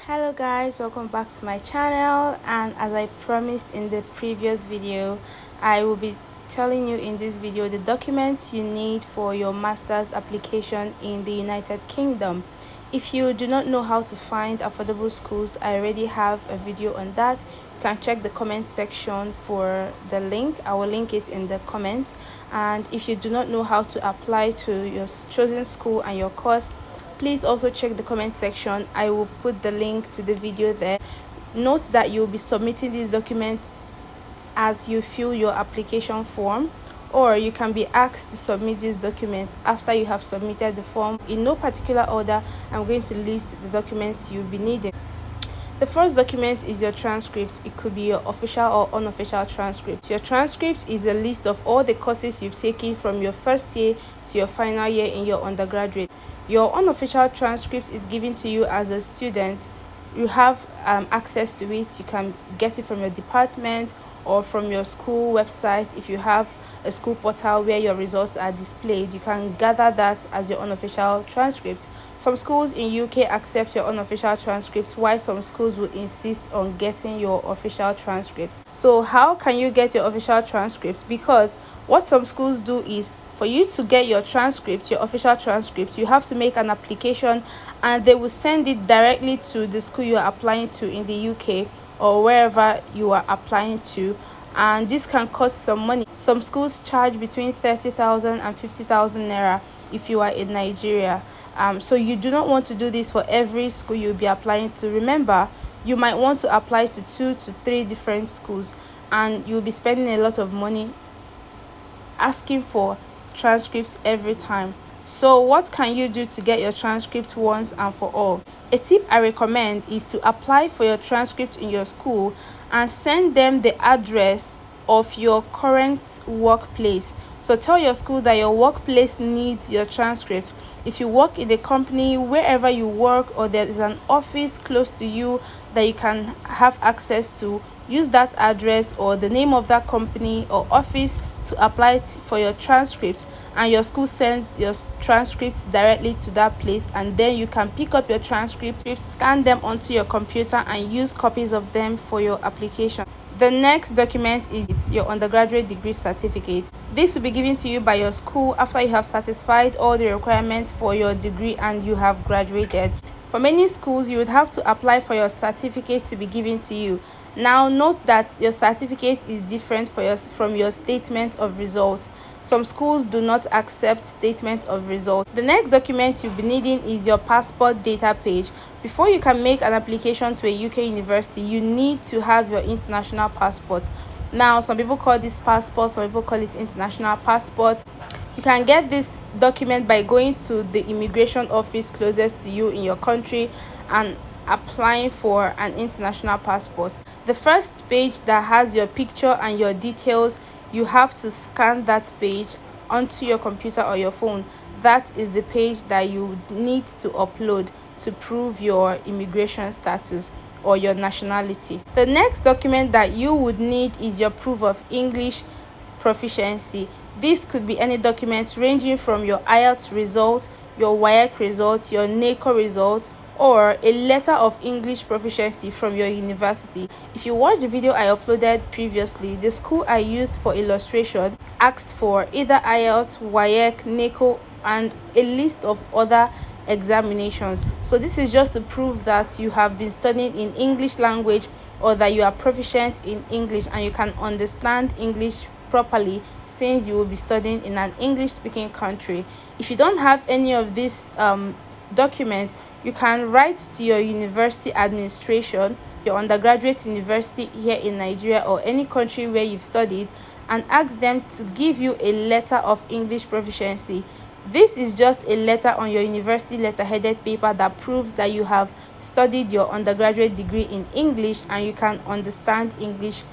Hello guys, welcome back to my channel. And as I promised in the previous video, I will be telling you in this video the documents you need for your master's application in the United Kingdom. If you do not know how to find affordable schools, I already have a video on that. You can check the comment section for the link. I will link it in the comments. And if you do not know how to apply to your chosen school and your course, please also check the comment section. I will put the link to the video there. Note that you'll be submitting these documents as you fill your application form, or you can be asked to submit these documents after you have submitted the form. In no particular order, I'm going to list the documents you'll be needing. The first document is your transcript. It could be your official or unofficial transcript. Your transcript is a list of all the courses you've taken from your first year to your final year in your undergraduate. Your unofficial transcript is given to you as a student. You have access to it. You can get it from your department or from your school website. If you have a school portal where your results are displayed, you can gather that as your unofficial transcript. Some schools in UK accept your unofficial transcript, while some schools will insist on getting your official transcript. So how can you get your official transcript? Because what some schools do is, for you to get your transcript, your official transcript, you have to make an application, and they will send it directly to the school you are applying to in the UK or wherever you are applying to. And this can cost some money. Some schools charge between 30,000 and 50,000 naira if you are in Nigeria. So you do not want to do this for every school you'll be applying to. Remember, you might want to apply to 2 to 3 different schools, and you'll be spending a lot of money asking for transcripts every time. So what can you do to get your transcript once and for all? A tip I recommend is to apply for your transcript in your school and send them the address of your current workplace. So tell your school that your workplace needs your transcript. If you work in a company, wherever you work, or there is an office close to you that you can have access to, use that address or the name of that company or office to apply for your transcript, and your school sends your transcripts directly to that place, and then you can pick up your transcripts, scan them onto your computer, and use copies of them for your application. The next document is your undergraduate degree certificate. This will be given to you by your school after you have satisfied all the requirements for your degree and you have graduated. For many schools, you would have to apply for your certificate to be given to you. Now, note that your certificate is different from your statement of results. Some schools do not accept statement of results. The next document you'll be needing is your passport data page. Before you can make an application to a UK university, you need to have your international passport. Now, some people call this passport, some people call it international passport. You can get this document by going to the immigration office closest to you in your country and applying for an international passport. The first page that has your picture and your details, you have to scan that page onto your computer or your phone. That is the page that you need to upload to prove your immigration status or your nationality. The next document that you would need is your proof of English proficiency. This could be any document ranging from your IELTS result, your WAEC result, your NACO result, or a letter of English proficiency from your university. If you watched the video I uploaded previously, the school I used for illustration asked for either IELTS, WAEC, NACO, and a list of other examinations. So this is just to prove that you have been studying in English language, or that you are proficient in English and you can understand English properly, since you will be studying in an English speaking country. If you don't have any of these documents, you can write to your university administration, your undergraduate university here in Nigeria or any country where you've studied, and ask them to give you a letter of English proficiency. This is just a letter on your university letterheaded paper that proves that you have studied your undergraduate degree in English and you can understand English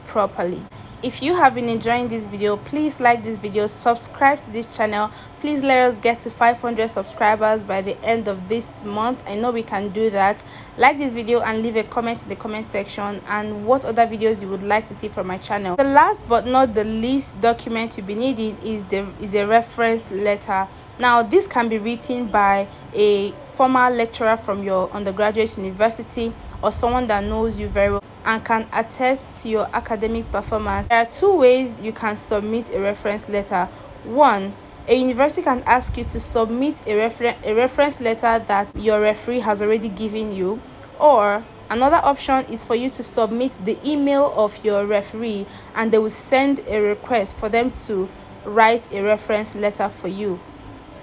properly. If you have been enjoying this video, please like this video, subscribe to this channel. Please let us get to 500 subscribers by the end of this month. I know we can do that. Like this video and leave a comment in the comment section, and what other videos you would like to see from my channel. The last but not the least document you'll be needing is a reference letter. Now, this can be written by a former lecturer from your undergraduate university, or someone that knows you very well and can attest to your academic performance. There are two ways you can submit a reference letter. One, a university can ask you to submit a reference letter that your referee has already given you, or another option is for you to submit the email of your referee and they will send a request for them to write a reference letter for you.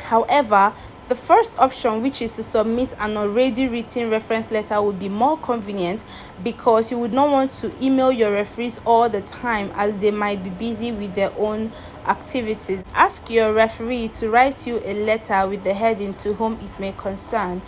However, the first option, which is to submit an already written reference letter, would be more convenient because you would not want to email your referees all the time as they might be busy with their own activities. Ask your referee to write you a letter with the heading "To whom it may concern."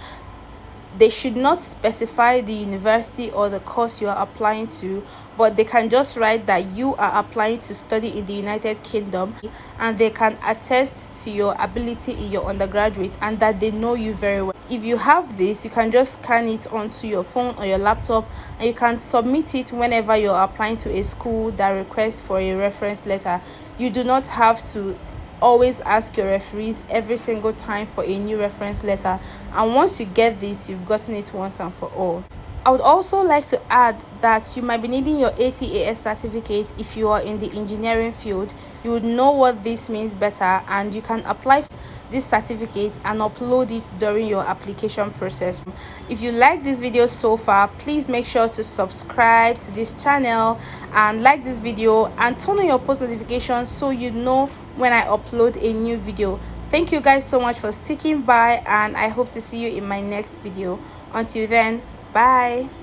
They should not specify the university or the course you are applying to, but they can just write that you are applying to study in the United Kingdom and they can attest to your ability in your undergraduate and that they know you very well. If you have this, you can just scan it onto your phone or your laptop and you can submit it whenever you're applying to a school that requests for a reference letter. You do not have to always ask your referees every single time for a new reference letter, and once you get this, you've gotten it once and for all. I would also like to add that you might be needing your ATAS certificate. If you are in the engineering field, you would know what this means better, and you can apply for this certificate and upload it during your application process. If you like this video so far, please make sure to subscribe to this channel and like this video and turn on your post notifications so you know when I upload a new video. Thank you guys so much for sticking by, and I hope to see you in my next video. Until then, bye.